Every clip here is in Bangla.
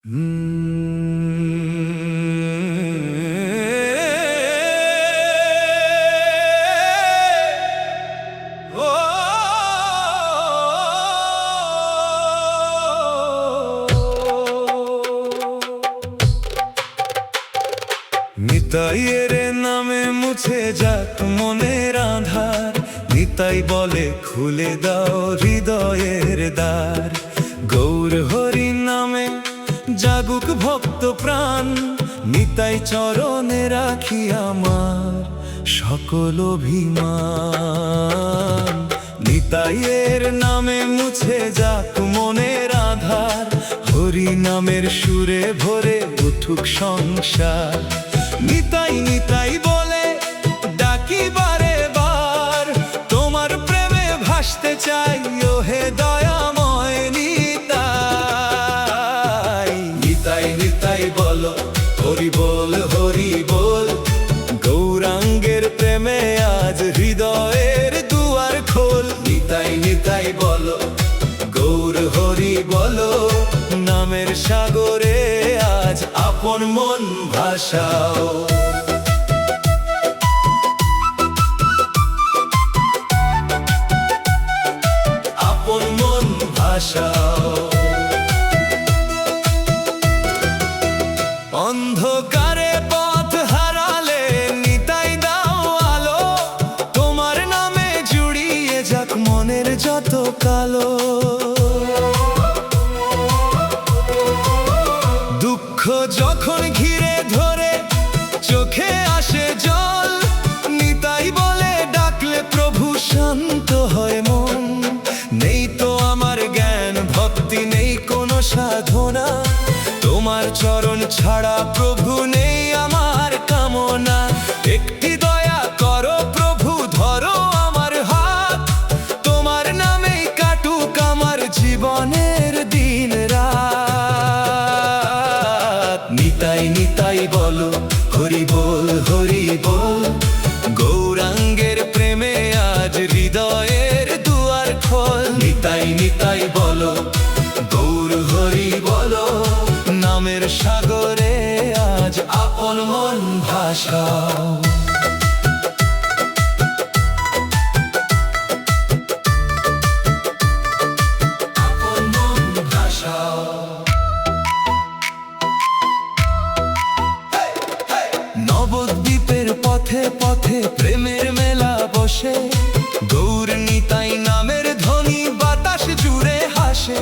নিতাইয়ের নামে মুছে যাক মনের আঁধার, নিতাই বলে খুলে দাও হৃদয়ের দ্বার। গৌর হরি নামে জাগুক ভক্ত প্রাণ, নিতাই চরণে রাখি আমার সকল অভিমান। নিতাইয়ের নামে মুছে যাক মনের আঁধার, হরি নামের সুরে ভরে উঠুক সংসার। নিতাই নিতাই বলে ডাকি বারে বার, তোমার প্রেমে ভাসতে চাই ও হে দয়াময় নিতাই। নিতাই নিতাই বলো হরি বল হরি বল, গৌরাঙ্গের প্রেমে আজ হৃদয়ের দুয়ার খোল। নিতাই নিতাই বলো গৌর হরি বলো, নামের সাগরে আজ আপন মন ভাসাও। আপন মন ভাসাও। অন্ধকারে পথ হারালে নিতাই দাও আলো, তোমার নামে জুড়িয়ে যাক মনের যত কালো। দুঃখ যখন ঘিরে ধরে চোখে আসে জল, নিতাই বলে ডাকলে প্রভু শান্ত হয় মন। নেই তো আমার জ্ঞান ভক্তি নেই কোনো সাধনা, তোমার চরণ ছাড়া প্রভু নেই আমার কামনা। একটি দয়া করো প্রভু ধরো আমার হাত, তোমার নামেই কাটুক আমার জীবনের দিন রাত। নিতাই নিতাই বলো হরি বল হরি বল, গৌরাঙ্গের প্রেমে আজ হৃদয়ের দুয়ার খোল। নিতাই নিতাই বলো গৌর হরি বলো, নামের সাগরে আজ আপন মন ভাসাও। আপন মন ভাসাও। নবদ্বীপের পথে পথে প্রেমের মেলা বসে, গৌর নিতাই নামের ধ্বনি বাতাস জুড়ে হাসে।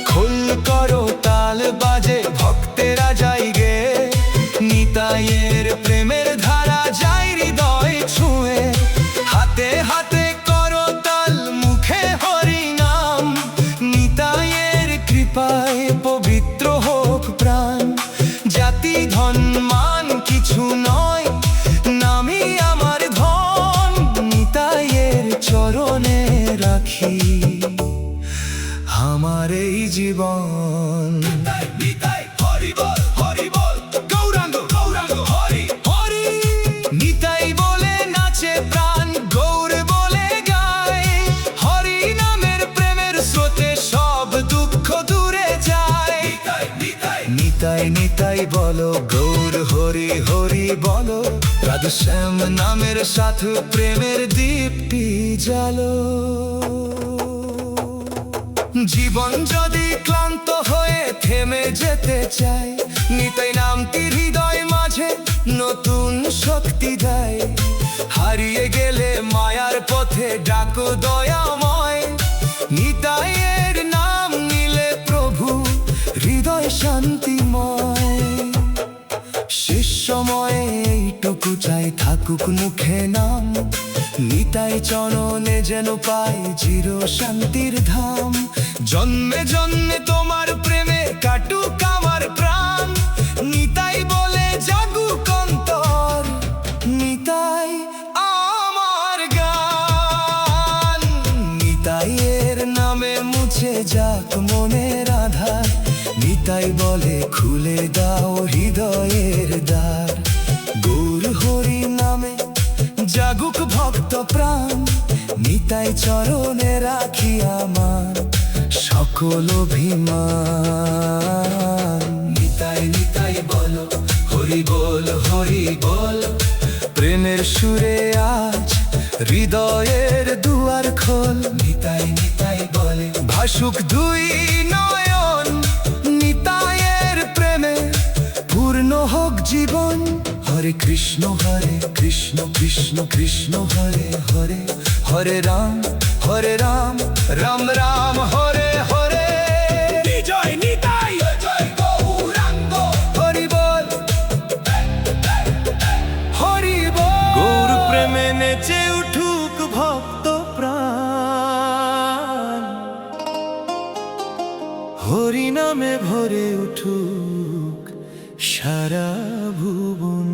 খোল করো তাল বাজে ভক্তেরা যাই গে, নিতাইয়ের প্রেমের ধারা যাই হৃদয় ছুঁয়ে। হাতে হাতে করো তাল মুখে হরি নাম, নিতাইয়ের কৃপায় পবিত্র হোক প্রাণ। জাতি ধন মান কিছু নয়, নামি আমার ধন, নিতাইয়ের চরণে রাখি আমার এই জীবন। নিতাই হরি বল হরি বল, গৌরাঙ্গ গৌরাঙ্গ হরি হরি। নিতাই বলে নাচে প্রাণ, গৌর বলে গায়, হরি নামের প্রেমের স্রোতে সব দুঃখ দূরে যায়। নিতাই নিতাই নিতাই বলো গৌর হরি হরি বলো, রাধশ্যাম নামের সাথে প্রেমের দীপ্তি জালো। জীবন যদি ক্লান্ত হয়ে থেমে যেতে চায়, নিতাই নামটি হৃদয় মাঝে নতুন শক্তি দেয়। হারিয়ে গেলে মায়ার পথে ডাকো দয়াময়, নিতাইয়ের নাম নিলে প্রভু হৃদয় শান্তিময়। শেষ সময়ে এইটুকু চাই থাকুক মুখে নাম, নিতাই চরণে যেন পাই চির শান্তির ধাম। জন্মে জন্মে তোমার প্রেমে কাটুক আমার প্রাণ, নিতাই বলে জাগুক অন্তর, নিতাই আমার গান। নিতাইয়ের নামে মুছে যাক মনের আধার, নিতাই বলে খুলে দাও হৃদয়ের দ্বার। গৌর হরি নামে জাগুক ভক্ত প্রাণ, নিতাই চরণে রাখি আমার সকল অভিমান। সুরে আজ হৃদয়ের দুয়ার খোল। নিতাই নিতাই বলে ভাসুক দুই নয়ন, নিতাইয়ের প্রেমে পূর্ণ হোক জীবন। হরে কৃষ্ণ কৃষ্ণ কৃষ্ণ হরে হরে, হরে রাম রাম রাম হরে হরে। বিজয় নিতাই, জয় গৌরাঙ্গ, হরি বল হরি বল। গৌর প্রেমে নেচে উঠুক ভক্ত প্রাণ, হরি নামে ভরে উঠুক সারা ভুবন।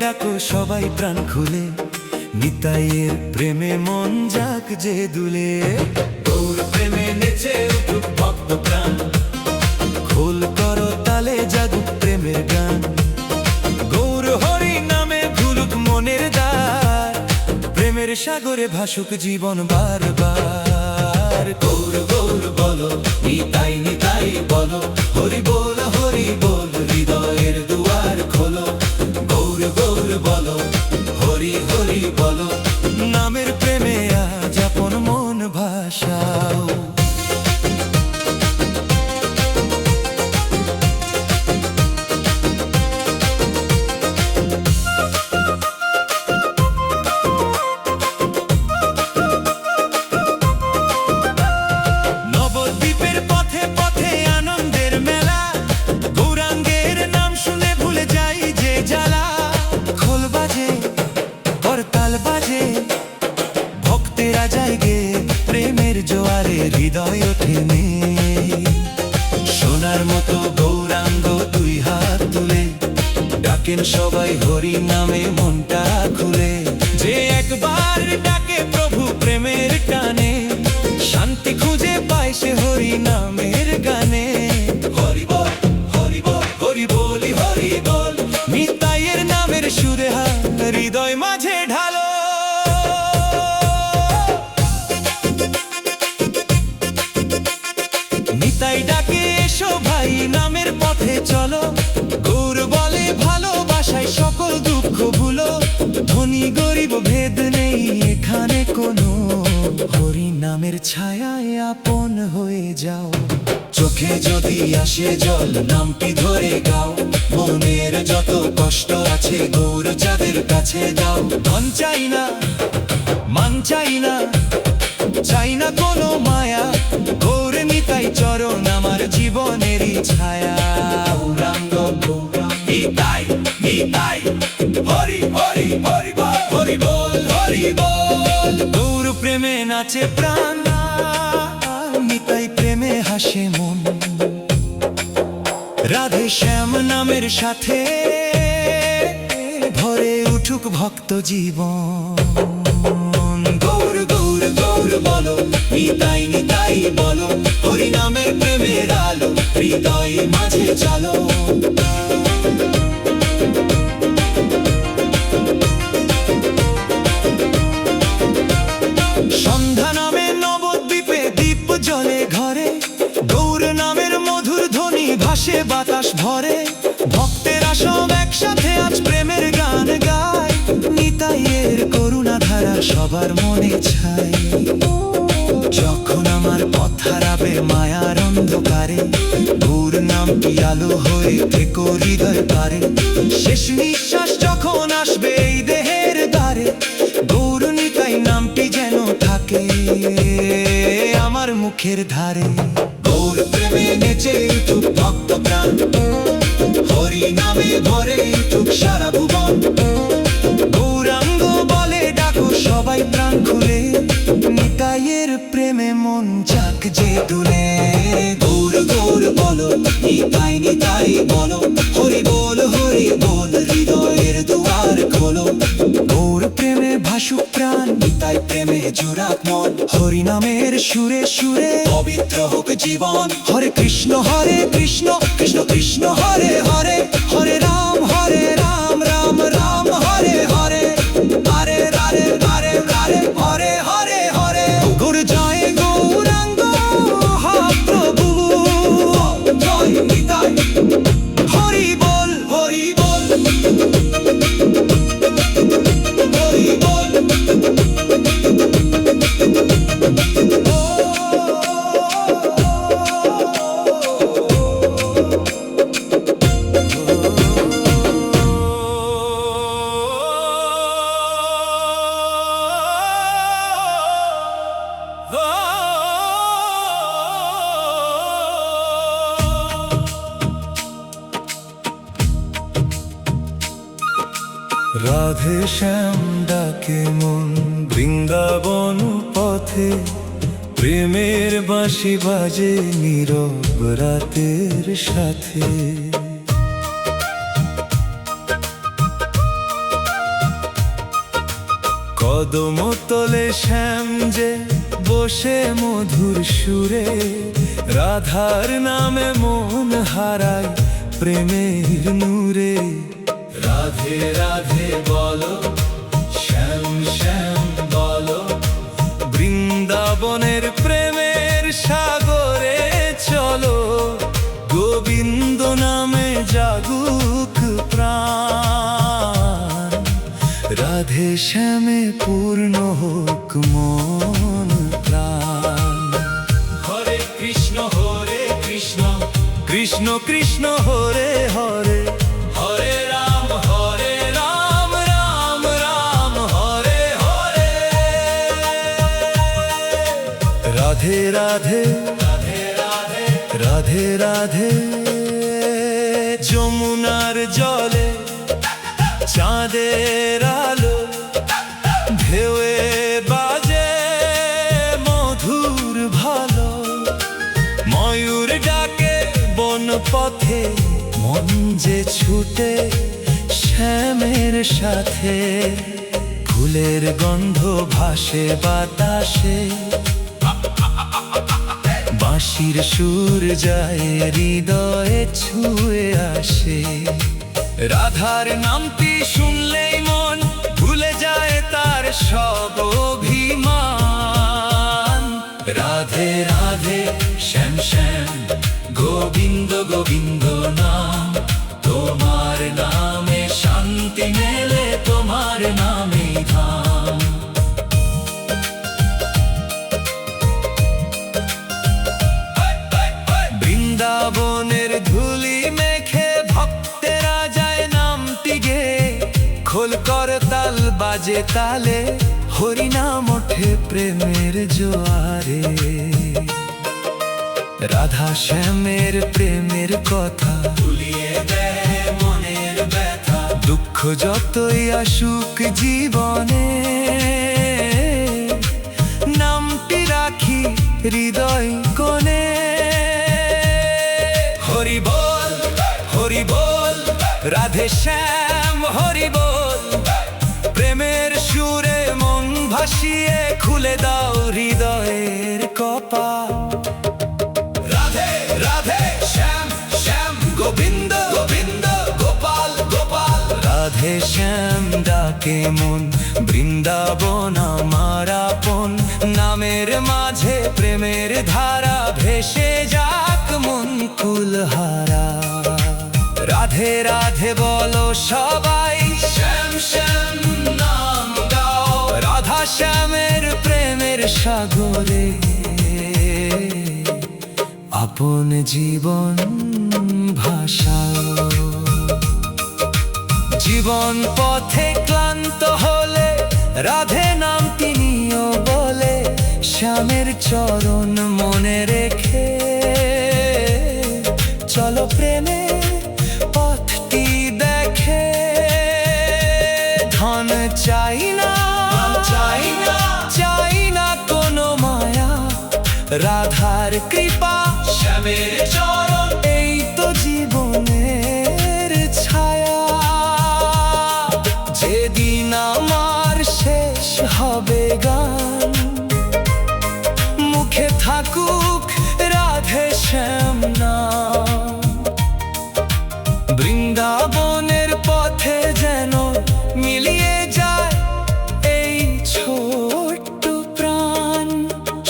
ডাকো সবাই প্রাণ খুলে, নিতাইয়ের প্রেমে মন যাক যে দুলে। গৌর প্রেমে নেচে উঠুক ভক্ত প্রাণ, খোল করো তালে জাগুক প্রেমের গান। গৌর হরি নামে খুলুক মনের দ্বার, প্রেমের সাগরে ভাসুক জীবন বারবার। গৌর গৌর বলো, নিতাই নিতাই বলো, হরি বল হৃদয়ের দুয়ার খোলো। গৌর গৌর বলো, হরি হরি বলো, নামের প্রেমে আজ আপন মন ভাসাও। নবদ্বীপের পথে পথে আনন্দের মেলা, গৌরাঙ্গের নাম শুনে ভুলে যাই যে জ্বালা। খোল বাজে করতাল বাজে, ভক্তেরা জায়গে প্রেমের জোয়ারে হৃদয় ওঠে নে। সোনার মতো গৌরাঙ্গ দুই হাত তুলে, ডাকেন সবাই হরি নামে মনটা খুলে। যে একবার ডাকে প্রভু প্রেমের টানে, শান্তি খুঁজে পায় সে হরি নামের গানে। হরি বল হরি বল হরি বলি হরি বল, নিতাইয়ের নামের সুরে হাত হৃদয় মাঝে ঢালো। নিতাই ডাকে এসো ভাই নামের পথে চলো, গৌর বলে ভালোবাসায় সকল দুঃখ ভুলো। ধনী গরিব ভেদ নেই এখানে কোনো, হরি নামের ছায়ায় আপন হয়ে যাও। চোখে যদি আসে জল নামটি ধরে গাও, মনের যত কষ্ট আছে গৌর যাদের কাছে দাও। ধন চাই না মান চাই না, চাই না কোনো মায়া, গৌর নিতাই চরণ আমার জীবনেরই ছায়া। গৌরাঙ্গ নিতাই নিতাই হরি হরি হরি বল হরি বল হরি বল। গৌর প্রেমে নাচে প্রাণ, নিতাই প্রেমে হাসে মন। রাধে শ্যাম নামের সাথে ভরে উঠুক ভক্ত জীবন। গৌর গৌর গৌর বলো, নিতাই নিতাই বলো, হরি নামের প্রেমের আলো হৃদয় মাঝে চালো। সন্ধ্যা নামে নবদ্বীপে দীপ জ্বলে ঘরে, গৌর নামের মধুর ধ্বনি ভাসে বাতাস ভরে। ভক্তেরা সব একসাথে আজ প্রেমের গান গায়, নিতাইয়ের করুণা ধারা সবার মনে ছায়। যখন আমার পথ হারাবে মায়ার অন্ধকারে, গৌর নামটি আলো হয়ে থেকো হৃদয় পারে। শেষ নিঃশ্বাস যখন আসবে এই দেহের দ্বারে, গৌর নিতাই নামটি যেন থাকে আমার মুখের ধারে। গৌর প্রেমে নেচে উঠুক ভক্ত প্রাণ, হরি নামে ভরে উঠুক সারা ভুবন। গৌরাঙ্গ বলে ডাকো সবাই প্রাণ খুলে, নিতাইয়ের প্রেমে মন যাক যে দুলে। গৌর গৌর বলো, নিতাই নিতাই বলো, হরি বল হৃদয়ের দুয়ার খোলো। গৌর প্রেমে ভাসুক প্রাণ, নিতাই প্রেমে জুড়াক মন। হরি নামের সুরে সুরে পবিত্র হোক জীবন। হরে কৃষ্ণ কৃষ্ণ কৃষ্ণ হরে হরে, হরে রাম রাম রাম হরে হরে, হরে হরে হরে হরে হরে হরে হরে। গৌর জয় গৌরাঙ্গ মহাপ্রভু, জয় নিতাই হরি বল হরি বল হরি বল। রাধে শ্যাম ডাকে মন বৃন্দাবন পথে, প্রেমের বাঁশি বাজে নীরব রাতের সাথে। কদম তলে শ্যাম যে বসে মধুর সুরে, রাধার নামে মন হারায় প্রেমের নূরে। রাধে রাধে বলো, শ্যাম শ্যাম বলো, বৃন্দাবনের প্রেমের সাগরে চলো। গোবিন্দ নামে জাগুক প্রাণ, রাধে শ্যামে পূর্ণ হোক মন প্রাণ। হরে কৃষ্ণ কৃষ্ণ কৃষ্ণ হরে হরে, হরে রাম রাম রাম হরে হরে। রাধে রাধে রাধে রাধে রাধে রাধে। যমুনার জলে চাঁদের আলো, ঢেউয়ে বাজে মধুর ভালো। ময়ূর ডাকে বন পথে, মন যে ছুটে শ্যামের সাথে। ফুলের গন্ধ ভাসে বাতাসে, বাঁশির সুর যায় হৃদয়ে ছুঁয়ে আসে। রাধার নামটি শুনলেই মন ভুলে যায় তার সব অভিমান। রাধে রাধে শ্যাম শ্যাম গোবিন্দ গোবিন্দ নাম, তোমার নামে শান্তি মেলে, তোমার নামে ধাম। বৃন্দাবনের ধুলি মেখে ভক্তেরা যায় নামটি গে, খোল করতাল বাজে তালে, হরি নাম ওঠে প্রেমের জোয়ারে। রাধা শ্যামের প্রেমের কথা ভুলিয়ে দেয় মনের ব্যথা। দুঃখ যতই আসুক জীবনে, নামটি রাখি হৃদয় কোণে। হরি বল রাধে শ্যাম হরি বল, প্রেমের সুরে মন ভাসিয়ে খুলে দাও হৃদয়ের কপাল। রাধে রাধে শ্যাম শ্যাম গোবিন্দ গোবিন্দ গোপাল গোপাল। রাধে শ্যাম ডাকে মন বৃন্দাবন আমার আপন, নামের মাঝে প্রেমের ধারা ভেসে যাক মন কুলহারা। রাধে রাধে বলো সবাই, শ্যাম শ্যাম নাম গাও। রাধা শ্যামের প্রেমের সাগরে আপন জীবন ভাসাও। জীবন পথে ক্লান্ত হলে রাধে নামটি নিও বলে, শ্যামের চরণ মনে রেখে চলো প্রেমে পথটি দেখে। ধন চাই না চাই না কোনো মায়া, রাধার কৃপা শ্যামের চরণ, এই তো জীবনের ছায়া। যেদিন আমার শেষ হবে গান, থাকুক রাধে শ্যাম নাম। বৃন্দাবনের পথে যেন মিলিয়ে যায় এই ছোট্ট প্রাণ।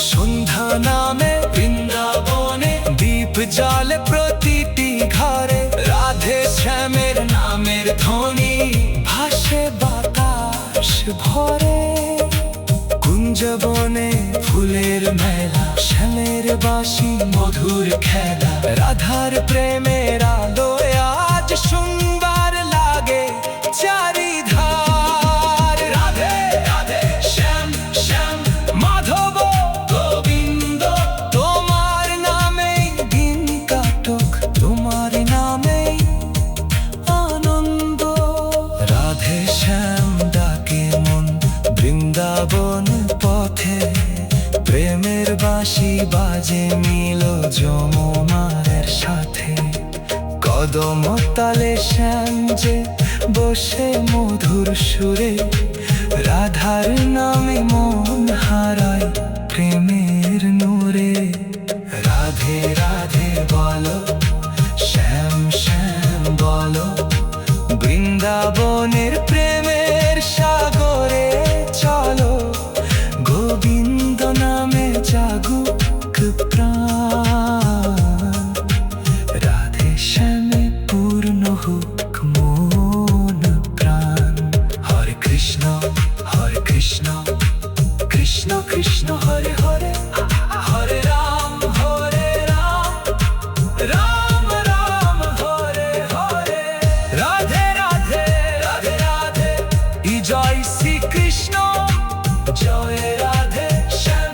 সন্ধ্যা নামে বৃন্দাবনে দীপ জ্বালে প্রতিটি ঘরে, রাধে শ্যামের নামের ধ্বনি ভাসে বাতাস ভরে। কুঞ্জবনে ফুলের মেলা, শ্যামের বাঁশি মধুর খেলা, রাধার প্রেমের আলোয় আজ সুন্দর লাগে চারিধার। রাধে রাধে শ্যাম শ্যাম মাধব গোবিন্দ, তোমার নামেই দিন কাটুক, তোমার নামেই আনন্দ। রাধে শ্যাম ডাকে মন বৃন্দাবন পথে, প্রেমের বাঁশি বাজে মিল যমুনার সাথে। কদম তালে শ্যাম যে বসে মধুর সুরে, রাধার নামে মন হারায় প্রেমের নূরে। রাধে রাধে বলো, শ্যাম শ্যাম বলো, বৃন্দাবনের প্রেমের সাগরে চলো। গোবিন্দ নামে জাগুক প্রাণ, রাধে শ্যামে পূর্ণ হোক মন প্রাণ। হরে কৃষ্ণ কৃষ্ণ কৃষ্ণ হরে হরে, হরে রাম রাম রাম হরে হরে। রাধে রাধে রাধে রাধে, জয় শ্রীকৃষ্ণ, জয় রাধে শ্যাম।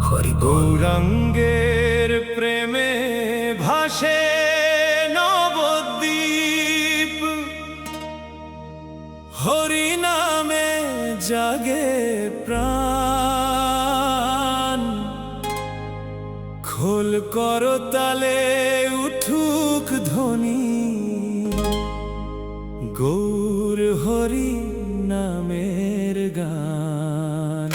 হরি গৌরাঙ্গের প্রেমে ভাসে নবদ্বীপ, হরি নামে জাগে প্রাণ। খোল করতালে উঠুক ধ্বনি, গৌর হরি নামের গান।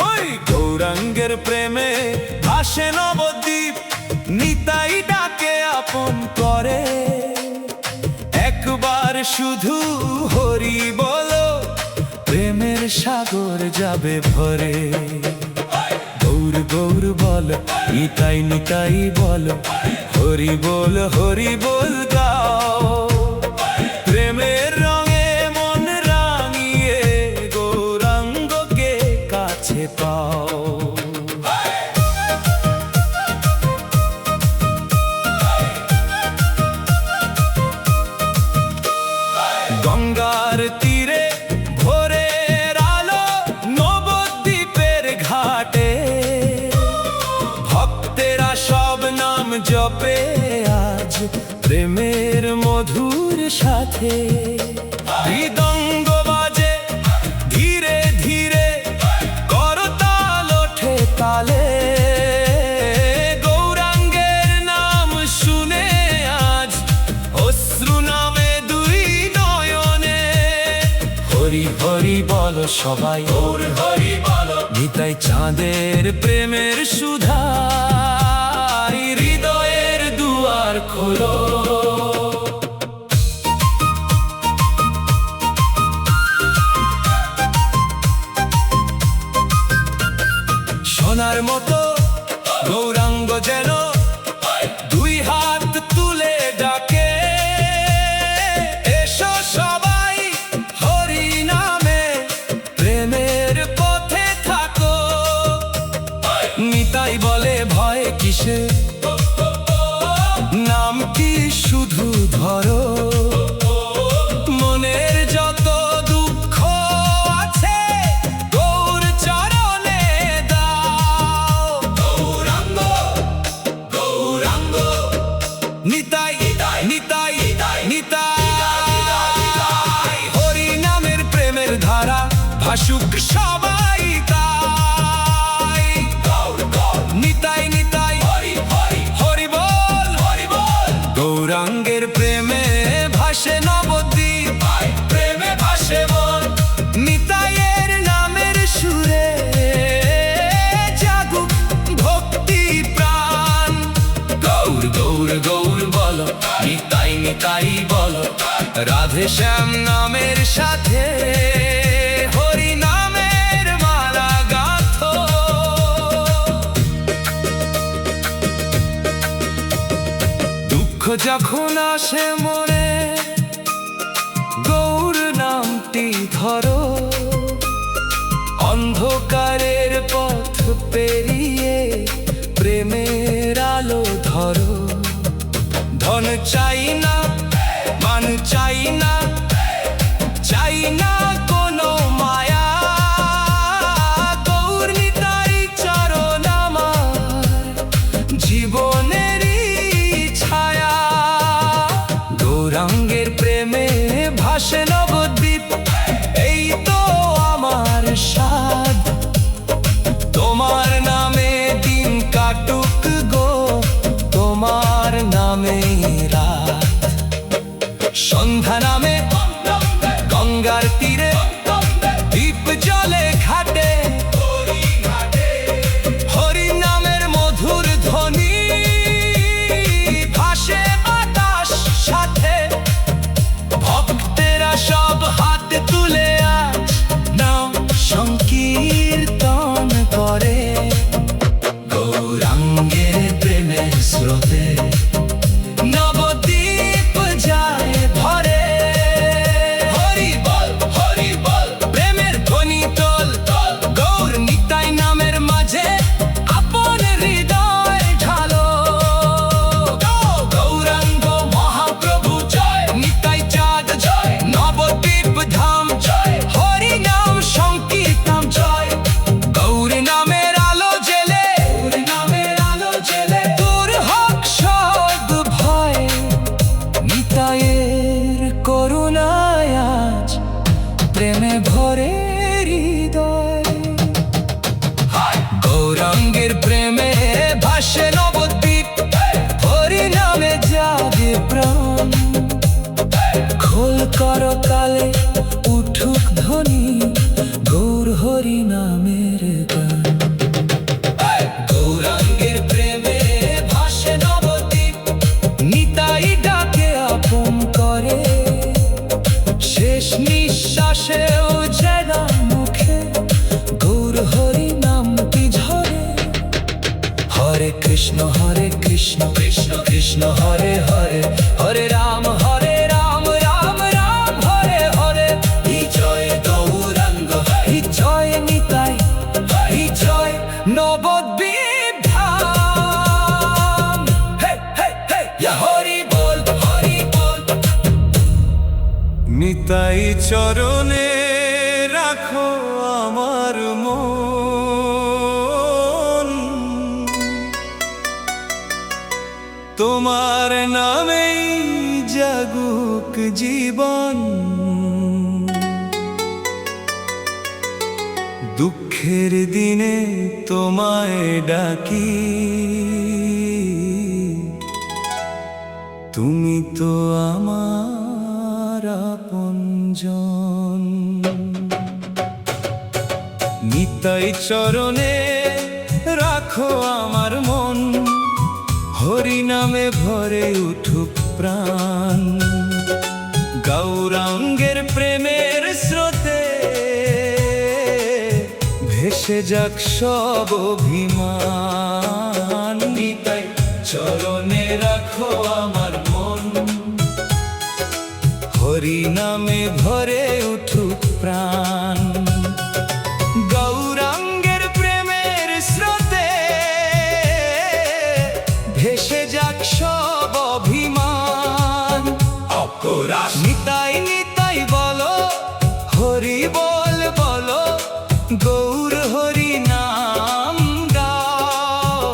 ওই গৌরাঙ্গের প্রেমে ভাসে নবদ্বীপ, নিতাই ডাকে আপন করে। একবার শুধু হরি বলো, প্রেমের সাগর যাবে ভরে। গৌর গৌর বল, নিতাই নিতাই বল, হরি বল গাও। প্রেমের রঙে মন রাঙিয়ে গৌরাঙ্গকে কাছে পাও। গঙ্গার তীরে ভোরের আলো, নবদ্বীপের ঘাটে ভক্তেরা সব নাম জপে আজ প্রেমের মধুর সাথে। মৃদঙ্গ বাজে ধীরে ধীরে, করতাল ওঠে তালে। গৌরাঙ্গের নাম শুনে আজ অশ্রু নামে দুই নয়নে। হরি হরি বলো সবাই, ওর হরি বলো, নিতাই চাঁদের প্রেমের সুধা। হৃদয়ের দুয়ার খোলো, সোনার মতো গৌরাঙ্গ যেন দুই হাত তুলে ডাকে। এসো সবাই হরি নামে প্রেমের পথে থাকো। নিতাই বলে ভয় কিসে, নামটি শুধু ধরো। মনের যত দুঃখ আছে গৌর চরণে দাও। গৌরাঙ্গ গৌরাঙ্গ, নিতাই নিতাই নিতাই, হরি নামের প্রেমের ধারা ভাসুক সবাই তাই। নিতাই নিতাই হরি বল, গৌরাঙ্গের প্রেমে ভাসে নবদ্বীপ, প্রেমে ভাসে মন। নিতাইয়ের নামে গৌর গৌর বলো, নিতাই নিতাই বলো, রাধে শ্যাম নামের সাথে হরি নামের মালা গাঁথো। দুঃখ যখন আসে মনে গৌর নামটি ধরো, অন্ধকারের পথ পেরিয়ে প্রেমের আলো ধরো। ধন চাই না, মান চাই না, চাই না কোনো মায়া, গৌর নিতাই চরণ আমার জীবনেরই ছায়া। গৌরাঙ্গের প্রেমে ভাসে নবদ্বীপ, এই তো আমার সাধ। তোমার নামে দিন কাটুক গো, তোমার নামে রাত। সন্ধ্যা নামে গঙ্গার তীরে, দীপ জলে ঘাটে, হরি নামের মধুর ধ্বনি ভাসে বাতাস সাথে। ভক্তেরা সব হাত তুলে আজ নাম সংকীর্তন করে, গৌরাঙ্গের প্রেমের স্রোতে নবদ্বীপ যায় ভরে। হরি বল, হরি বল, প্রেমের ধ্বনি তোল, গৌর নিতাই নামের মাঝে আপন হৃদয় ঢালো। গৌরাঙ্গ মহাপ্রভু জয়, নিতাই চাঁদ জয়, নবদ্বীপ ধাম জয়, হরি নাম সংকীর্তন জয়। গৌর নামের আলো জেলে, গৌর নামের আলো জেলে দূর হোক সব ভয়, নিতাইয়ের করুণায় আজ প্রেমে ভরে হৃদয়। গৌরাঙ্গের প্রেমে ভাসে নবদ্বীপ, হরি নামে জাগে প্রাণ। খোল করো কালে উঠুক ধ্বনি, গৌর হরি নামের গান। গৌরাঙ্গের প্রেমে ভাসে নবদ্বীপ, নিতাই ডাকে আপন করে। শেষ নিঃশ্বাসেও যেন মুখে গৌর হরি নামটি ঝরে। হরে কৃষ্ণ কৃষ্ণ কৃষ্ণ হরে হরে, হরে রাম রাম রাম হরে হরে। হি জয় গৌরাঙ্গ, হি জয় নিতাই, হি জয় নবদ্বীপ ধাম। হে হে হে ইয়া হরি বল, হরি বল। নিতাই চরণে রাখো আমার মন, তোমার নামেই জাগুক জীবন। দুঃখের দিনে তোমায় ডাকি, তুমি তো আমার আপনজন। নিতাই চরণে রাখো আমার মন, হরি নামে ভরে উঠুক প্রাণ। গৌরাঙ্গের প্রেমের স্রোতে ভেসে যাক সব অভিমান। নিতাই চরণে রাখো আমার মন, হরি নামে ভরে উঠুক প্রাণ। গৌরাঙ্গের প্রেমের স্রোতে ভেসে যাক সব অভিমান। নিতাই নিতাই বলো, হরি বল বলো, গৌর হরি নাম গাও।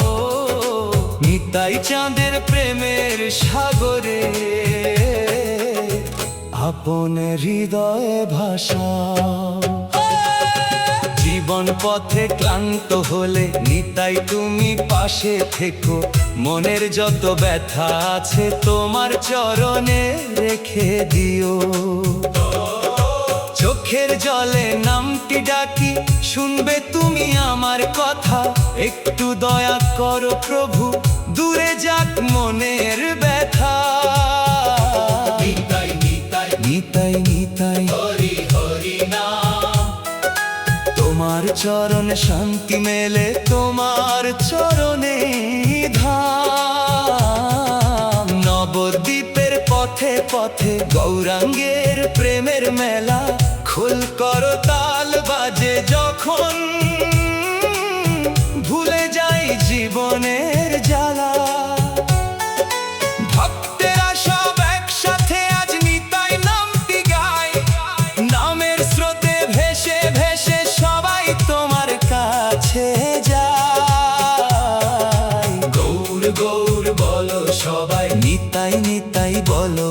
নিতাই চাঁদের প্রেমের সাগরে আপন হৃদয়ে ভাসাও। জীবন পথে ক্লান্ত হলে নিতাই তুমি পাশে থেকো, মনের যত ব্যথা আছে তোমার চরণে রেখে দিও। চোখের জলে নামটি ডাকি, শুনবে তুমি আমার কথা। একটু দয়া করো প্রভু, দূরে যাক মনের ব্যথা। নিতাই নিতাই নিতাই নিতাই হরি হরি নাম। তোমার চরণে শান্তি মেলে, তোমার চরণে ধাম। নবদ্বীপের পথে পথে গৌরাঙ্গের প্রেমের মেলা, খোল করতাল বাজে যখন, ভুলে যাই জীবনের জ্বালা। ভক্তেরা সব একসাথে আজ নিতাই নামটি গায়, নামের স্রোতে ভেসে ভেসে সবাই তোমার কাছে যায়। গৌর গৌর বলো সবাই, নিতাই নিতাই বলো,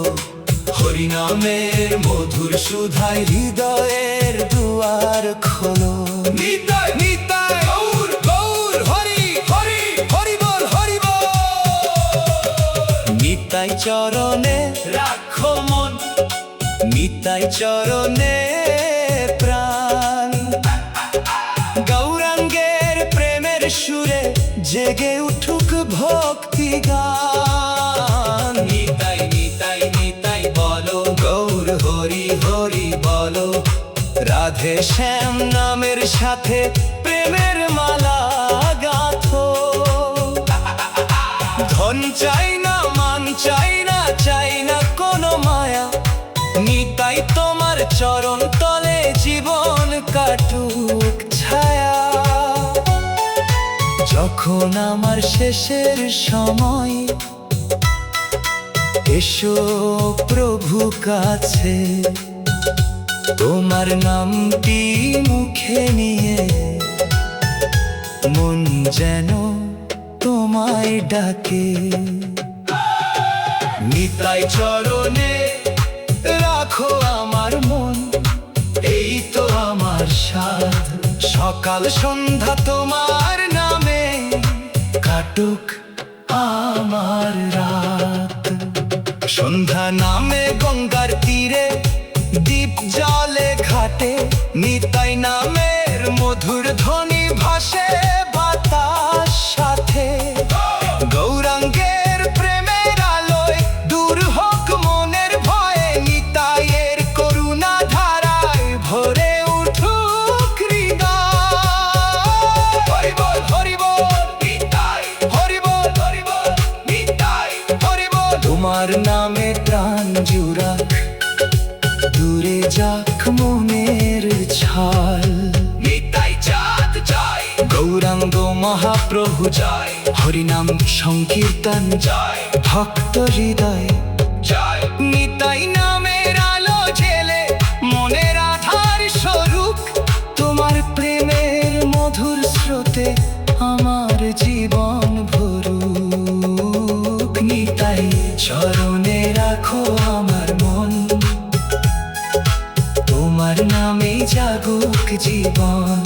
হরি নামের মধুর সুধায় হৃদয়ের দুয়ার খোলো। নিতাই নিতাই গৌর গৌর হরি হরি হরি বল হরি বল। নিতাই চরণে রাখো মন, নিতাই চরণে প্রাণ। গৌরাঙ্গের প্রেমের সুরে জেগে উঠুক ভক্তি গান। নিতাই নিতাই নিতাই বলো, গৌর হরি হরি বলো, রাধে শ্যাম নামের সাথে প্রেমের মালা গাঁথো। ধন চাই না, মান চাই না, চাই না কোনো মায়া, নিতাই তোমার চরণ তলে জীবন কাটুক ছায়া। যখন আমার শেষের সময়, এসো প্রভু কাছে, তোমার নামটি মুখে নিয়ে মন যেন তোমায় ডাকে। নিতাই চরণে রাখো আমার মন, এই তো আমার সাধ। সকাল সন্ধ্যা তোমার নামে কাটুক আমার রাত। সন্ধ্যা নামে গঙ্গার তীরে, দীপ জলে ঘাটে, নিতাই নামের মধুর ধ্বনি ভাসে বাতাস সাথে। গৌরাঙ্গের প্রেমের আলোয় দূর হোক মনের ভয়ে, নিতাইয়ের করুণা ধারায় ভরে উঠুক হৃদয়। হরি বল হরি বল নিতাই হরি বল হরি বল নিতাই হরি বল। তোমার নামে প্রাণ জুড়াক, দূরে যাক মনের ছাল। নিতাই চাঁদ জয়, গৌরাঙ্গ মহাপ্রভু জয় হরিনাম সংকীর্তন, জয় ভক্ত হৃদয় জয়। নিতাই নামের আলো জেলে মনের আধার স্বরূপ, তোমার প্রেমের মধুর স্রোতে আমার জীবন ভরুক। নিতাই চরণে রাখো আমার মন, তোমার নামে জাগুক জীবন।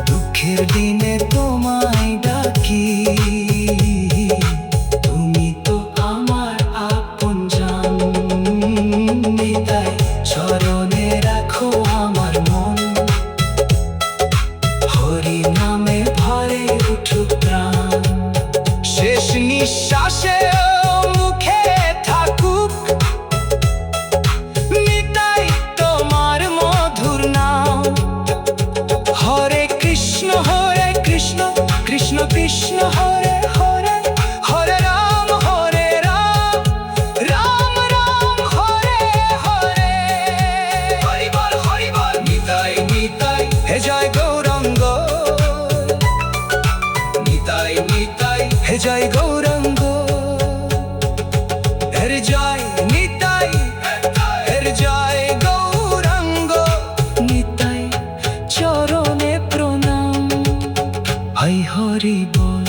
দুঃখের দিনে তোমায় ডাকি, তুমি তো আমার আপনজন। নিতাই চরণে রাখো আমার মন, হরি নামে ভরে উঠুক প্রাণ। শেষ নিঃশ্বাসে মুখে থাকুক নিতাই তোমার মধুর নাম। হরে কৃষ্ণ কৃষ্ণ কৃষ্ণ হরে হরে, হরে রাম রাম রাম হরে হরে। হরি বল নিতাই নিতাই হে জয় গৌরাঙ্গ, নিতাই নিতাই হে জয় গৌরাঙ্গ। হের জয় নিতাই, হের জয় গৌরাঙ্গ। নিতাই চরণে প্রণাম, হাই হরি বল।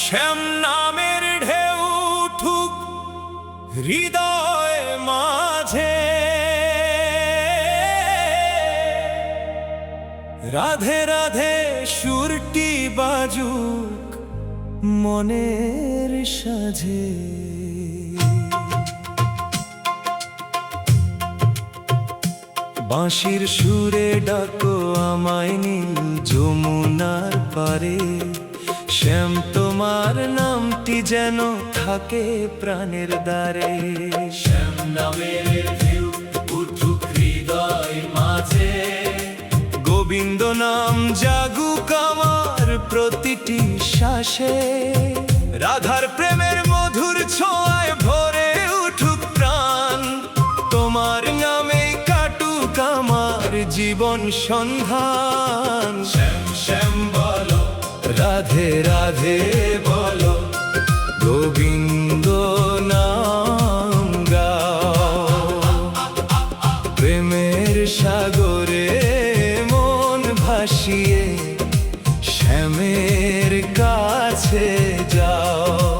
শ্যাম নামের ঢেউ উঠুক হৃদয় মাঝে, রাধে রাধে সুরটি বাজুক মনের সাজে। বাঁশির সুরে ডাকো আমায় নীল যমুনার পারে, শ্যাম তোমার নামটি যেন থাকে প্রাণের দ্বারে। শ্যাম নামের ঢেউ উঠুক হৃদয় মাঝে, গোবিন্দ নাম জাগুক আমার প্রতিটি শ্বাসে, রাধার প্রেমের মধুর ছোঁয়ায় ভরে উঠুক প্রাণ, তোমার নামে কাটুক আমার জীবন সন্ধান। শ্যাম শ্যাম বলো, রাধে রাধে বলো, গোবিন্দ নাম গাও, প্রেমের সাগরে মন ভাসিয়ে শ্যামের কাছে যাও।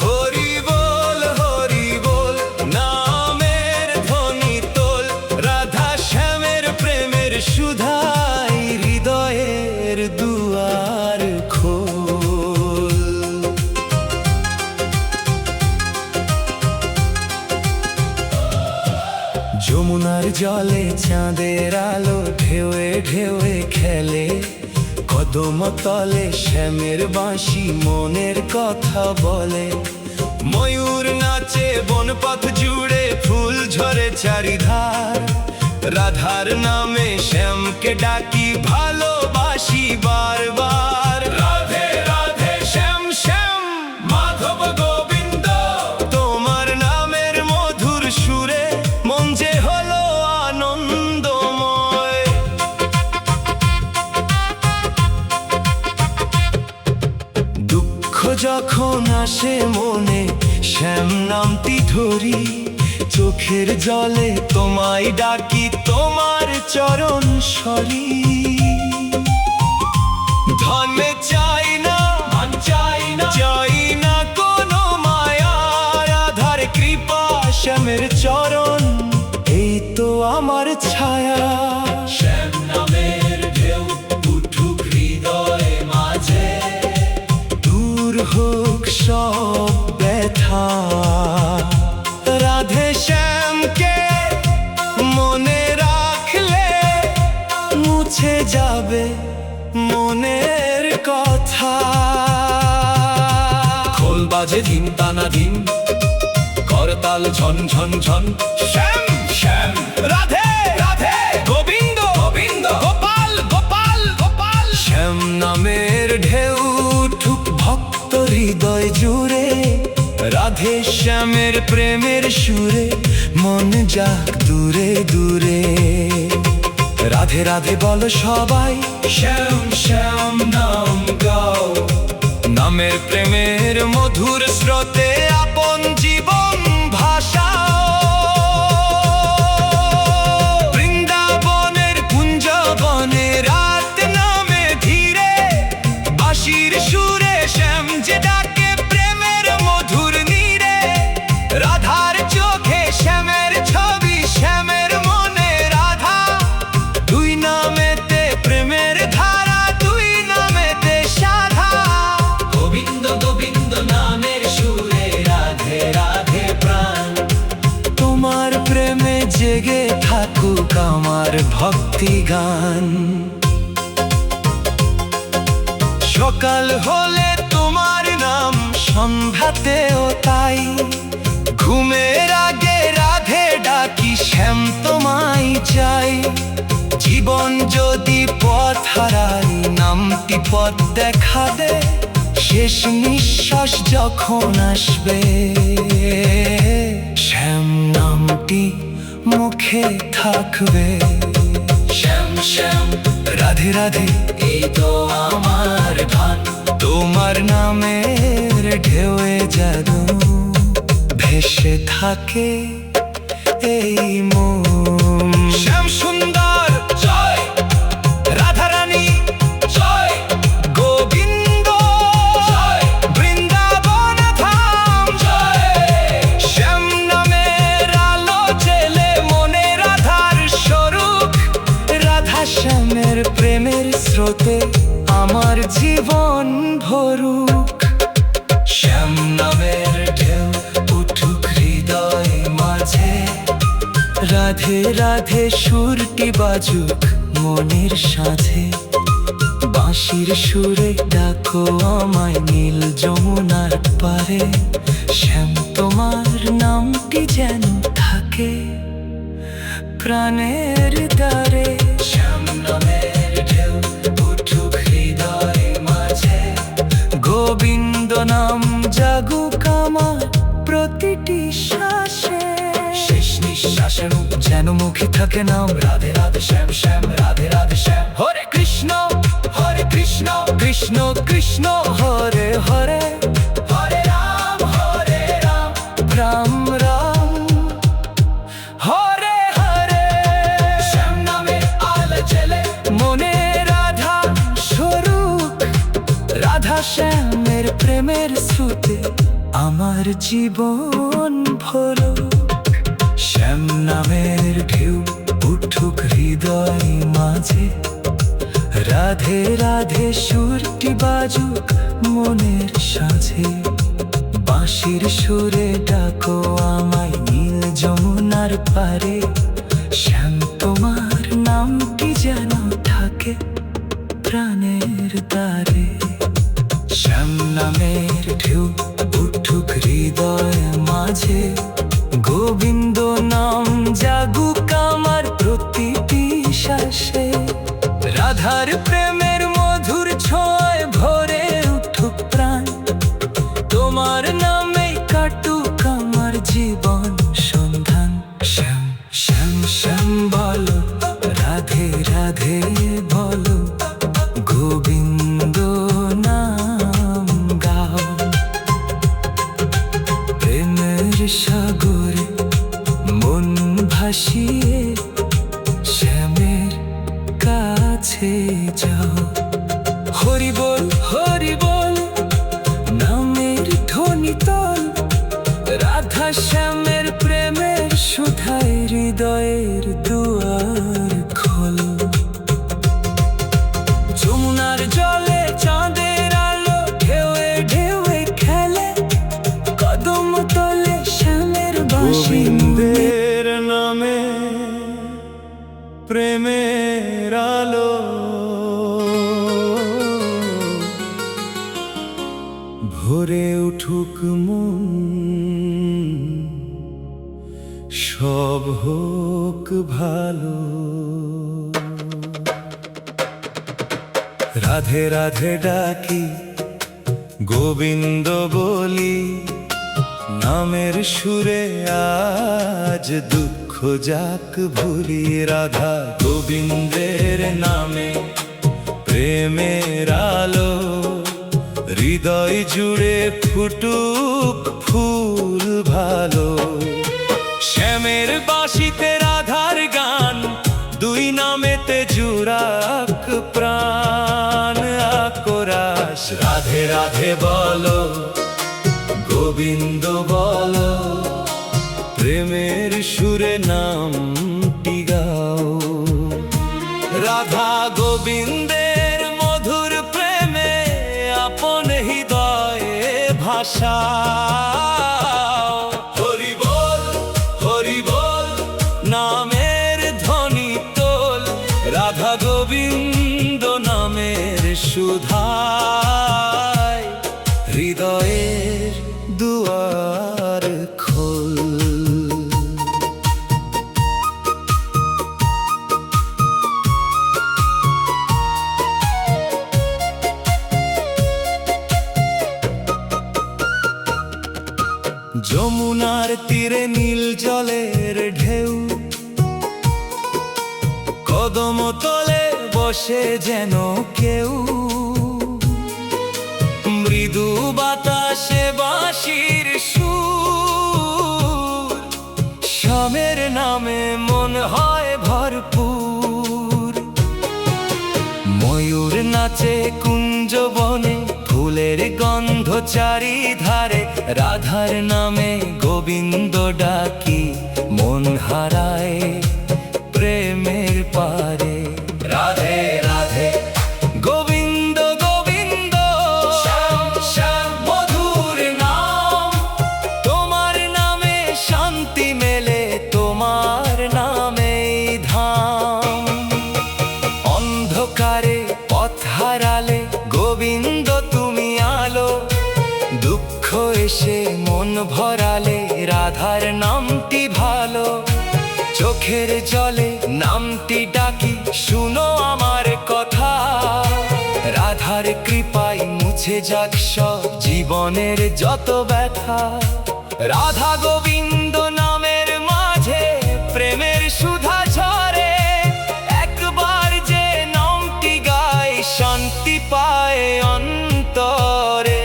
হরি বল হরি বল, নামের ধ্বনি তোল, রাধা শ্যামের প্রেমের সুধাই হৃদয়ের দুয়ার খোল। যমুনার জলে চাঁদের আলো ঢেউয়ে ঢেউয়ে খেলে, কদম তলে শ্যামের বাঁশি মনের কথা বলে, ময়ূর নাচে বনপথ জুড়ে ফুল ঝরে চারিধার, রাধার নামে শ্যামকে ডাকি ভালোবাসি বারবার। রাধে রাধে শ্যাম শ্যাম মাধব গোবিন্দ, তোমার নামের মধুর সুরে মন যে হলো আনন্দময়। দুঃখ যখন আসে মনে শ্যাম নামটি ধরি, চোখের জলে তোমায় ডাকি তোমার চরণ সরি। ধর্মে চাই না মান চাই না, চাই না কোনো মায়া, রাধার কৃপা শ্যামের চরণ এই তো আমার ছায়া। শ্যাম নামের ঢেউ উঠুক হৃদয় মাঝে, দূর হোক সব ব্যথা, রাধে শ্যামকে মনে রাখলে মুছে যাবে মনের কথা। খোল বাজে ধিম টানা ধিম, করতাল ঝন ঝন ঝন, শ্যাম শ্যাম রাধে রাধে গোবিন্দ গোবিন্দ গোপাল গোপাল গোপাল, শ্যাম নামের ঢেউ উঠুক ভক্ত হৃদয় জুড়ে, রাধে শ্যামের প্রেমের সুরে মন যাক দূরে দূরে। রাধে রাধে বলো সবাই, শ্যাম শ্যাম নাম গাও, নামের প্রেমের মধুর স্রোতে আপন জীবন ভাষাও। বৃন্দাবনের কুঞ্জবনে রাত নামে ধীরে, বাঁশির সুরে শ্যাম যে ডাকে প্রেমের মধুর নীরে, রাধার চোখে শ্যামের ছবি শ্যামের মনে রাধা, দুই নামেতে প্রেমের ধারা, দুই নামেতে সাধা। গোবিন্দ গোবিন্দ নামের সুরে রাধে রাধে প্রাণ, তোমার প্রেমে জেগে থাকুক আমার ভক্তি গান। সকাল হলে তোমার নাম সন্ধ্যাতেও তাই, ঘুমের আগে রাধে ডাকি শ্যাম তোমায় চাই। জীবন যদি পথ হারাই নামটি পথ দেখা দে, শেষ নিঃশ্বাস যখন আসবে শ্যাম নামটি মুখে থাকবে। শ্যাম শ্যাম রাধে রাধে এই তো আমার ধান, তোমার নামের ঢেউয়ে জাদু ভেসে থাকে এই মন। শ্যাম সুন্দর জয় রাধা রানী জয়, গোবিন্দ জয় বৃন্দাবন ধাম, জয় শ্যাম নামের আলো জেলে মনে রাধার স্বরূপ, রাধা শ্যামের প্রেমের স্রোতে আমার জীবন ভরুক। শ্যাম নামের ঢেউ উঠুক হৃদয় মাঝে, রাধা রাধে রাধে সুরটি বাজুক মনের সাথে, বাঁশির সুরে ডাকো আমায় নীল যমুনার পারে। শ্যাম তোমার নামটি যেন থাকে প্রাণের দ্বারে। শ্যাম নামের ঢেউ উঠুক হৃদয় মাঝে, গোবিন্দ নাম জাগুক আমার প্রতিটি শ্বাসে। শেষ নিঃশ্বাসে যেন মুখে থাকে নাম রাধে রাধে শ্যাম শ্যাম রাধে রাধে শ্যাম। হরে কৃষ্ণ কৃষ্ণ কৃষ্ণ হরে হরে, হরে রাম রাম রাম হরে হরে। শ্যাম নামে আলো জ্বেলে মনে রাধা স্বরূপ, রাধা শ্যামের প্রেমের স্রোতে আমার জীবন ভরো। শ্যাম নামের ঢেউ উঠুক হৃদয় মাঝে, রাধে রাধে সুরটি বাজুক মনের সাথে, বাঁশির সুরে ডাকো আমায় নীল যমুনার পারে। শ্যাম তোমার নামটি যেন থাকে প্রাণের দ্বারে। শ্যাম নামের ঢেউ উঠুক হৃদয় মাঝে, গোবিন্দ নাম জাগুক আমার প্রতিটি শ্বাসে। রাধার প্রেমের মধুর ছোঁয়ায় ভরে উঠুক প্রাণ, তোমার নামে কাটুক আমার জীবন সন্ধান। শ্যাম শ্যাম শ্যাম বলো, রাধে রাধে বলো, গোবিন্দ নাম গাও। প্রেমের সাগরে মন ভাসিয়ে শ্যামের কাছে যাও। হরি বল নামের ধ্বনি তোল, রাধা শ্যামের প্রেমের সুধায় হৃদয়ের দুয়ার খোলো। যমুনার জলে চাঁদের আলো ঢেউয়ে ঢেউয়ে খেলে, কদম তলে শ্যামের বাঁশি। গোবিন্দের নামে প্রেমের আলো ভরে উঠুক মন, সব হোক ভালো। রাধে রাধে ডাকি গোবিন্দ বলি, নামের সুরে আজ দুঃখ যাক ভুলি। রাধা গোবিন্দের নামে প্রেমের আলো, হৃদয় জুড়ে ফুটুক ফুল ভালো। শ্যামের বাঁশিতে রাধার গান, দুই নামেতে জুড়াক প্রাণ আকরাস। রাধে রাধে বলো, গোবিন্দ বলো, প্রেমের সুরে নামটি গাও। রাধা গোবিন্দের মধুর প্রেমে আপন হৃদয়ে ভাষাও। হরি বল নামের ধ্বনি তোল, রাধা গোবিন্দ নামের সুধায় হৃদয়ের দুয়ার খোল। যমুনার তীরে নীল জলের ঢেউ, কদম তলে বসে যেন কেউ, মৃদু বাতাসে বাঁশির সুর, শ্যামের নামে মন হয় ভরপুর। ময়ূর নাচে কুঞ্জ বনে, ফুলের গন্ধ চারিধারে, রাধার নামে গোবিন্দ ডাকি মন হারায় প্রেমের পারে। রাধে রাধে গোবিন্দ গোবিন্দ, শ্যাম শ্যাম মধুর নাম, তোমার নামে শান্তি মেলে, তোমার নাম চোখের জলে নামটি ডাকি, শুনো আমার কথা। রাধার কৃপায় মুছে যাক সব জীবনের যত ব্যথা। রাধা গোবিন্দ নামের মাঝে প্রেমের সুধা ঝরে। একবার যে নামটি গায় শান্তি পায় অন্তরে।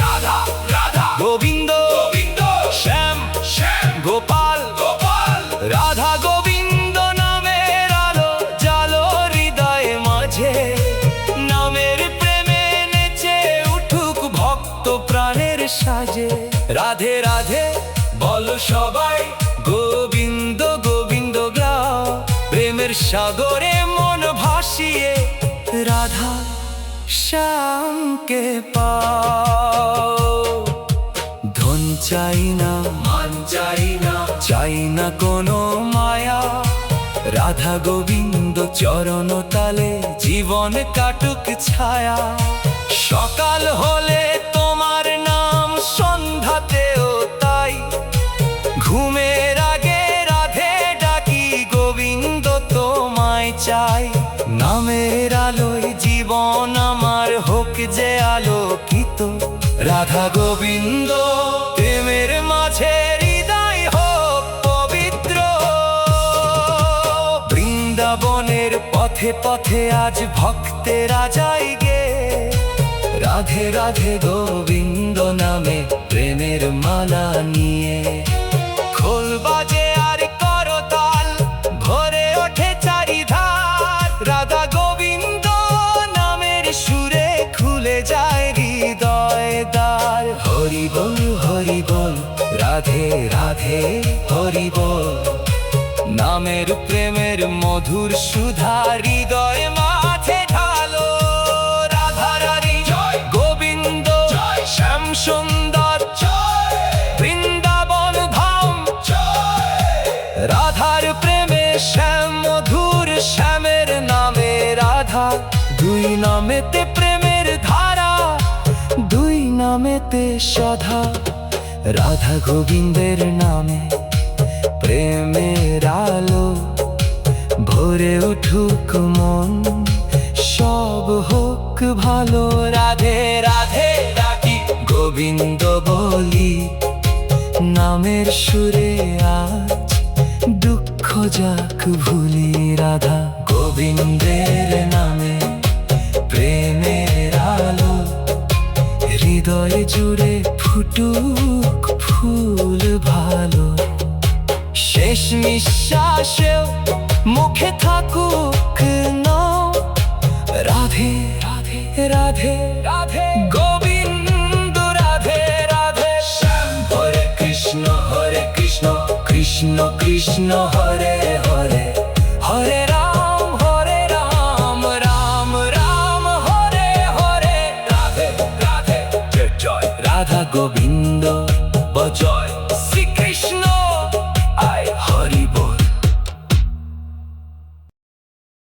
রাধা রাধা গোবিন্দ গোবিন্দ, শ্যাম শ্যাম গোপাল গোপাল। রাধা গোবিন্দ নামের আলো জালো হৃদয়ে মাঝে। নামের প্রেমে নেচে উঠুক ভক্ত প্রাণের সাজে। রাধে রাধে বলো সবাই, গোবিন্দ গোবিন্দ গাও। প্রেমের সাগরে মন ভাসিয়ে রাধা শ্যামকে পাও। ধন চাই না, মান চাই না, চাই না কোনো মায়া। রাধা গোবিন্দ চরণ তালে জীবন কাটুক ছায়া। সকাল হলে তোমার নাম, সন্ধ্যাতেও তাই। ঘুমের আগে রাধে ডাকি, গোবিন্দ তোমায় চাই। নামের আলোয় জীবন আমার হোক যে আলোকিত। রাধা গোবিন্দ প্রেমের মাঝে হৃদয় হোক পবিত্র। বৃন্দাবনের পথে পথে আজ ভক্তেরা যায় গে। রাধে রাধে গোবিন্দ নামে প্রেমের মালা নিয়ে। খোল বাজে আর করতাল, ভরে ওঠে চারিধার। রাধা গোবিন্দ নামের সুরে খুলে যায় হৃদয় দ্বার। হরি বল হরি বল, রাধে রাধে হরি বল। নামের প্রেমের মধুর সুধা হৃদয় মাঝে ঢালো। রাধা রানী জয়, গোবিন্দ জয়, শ্যাম সুন্দর জয়, বৃন্দাবন ধাম জয়। রাধার প্রেমে শ্যাম মধুর, শ্যামের নামে রাধা। দুই নামেতে প্রেমের ধারা, দুই নামেতে সধা। রাধা গোবিন্দের নামে প্রেমের আলো ভরে উঠুক মন, সব হোক ভালো। রাধে রাধে ডাকি, গোবিন্দ বলি। নামের সুরে আজ দুঃখ যাক ভুলি। রাধা গোবিন্দের নামে প্রেমের আলো হৃদয় জুড়ে ফুটুক ফুল ভালো। শেষ নিঃশ্বাসেও মুখে থাকুক নাম, রাধে রাধে রাধে রাধে গোবিন্দ। রাধে রাধে শ্যাম। হরে কৃষ্ণ কৃষ্ণ কৃষ্ণ হরে হরে, হরে রাম রাম রাম হরে হরে। রাধে রাধে জয় জয় রাধা গোবিন্দ।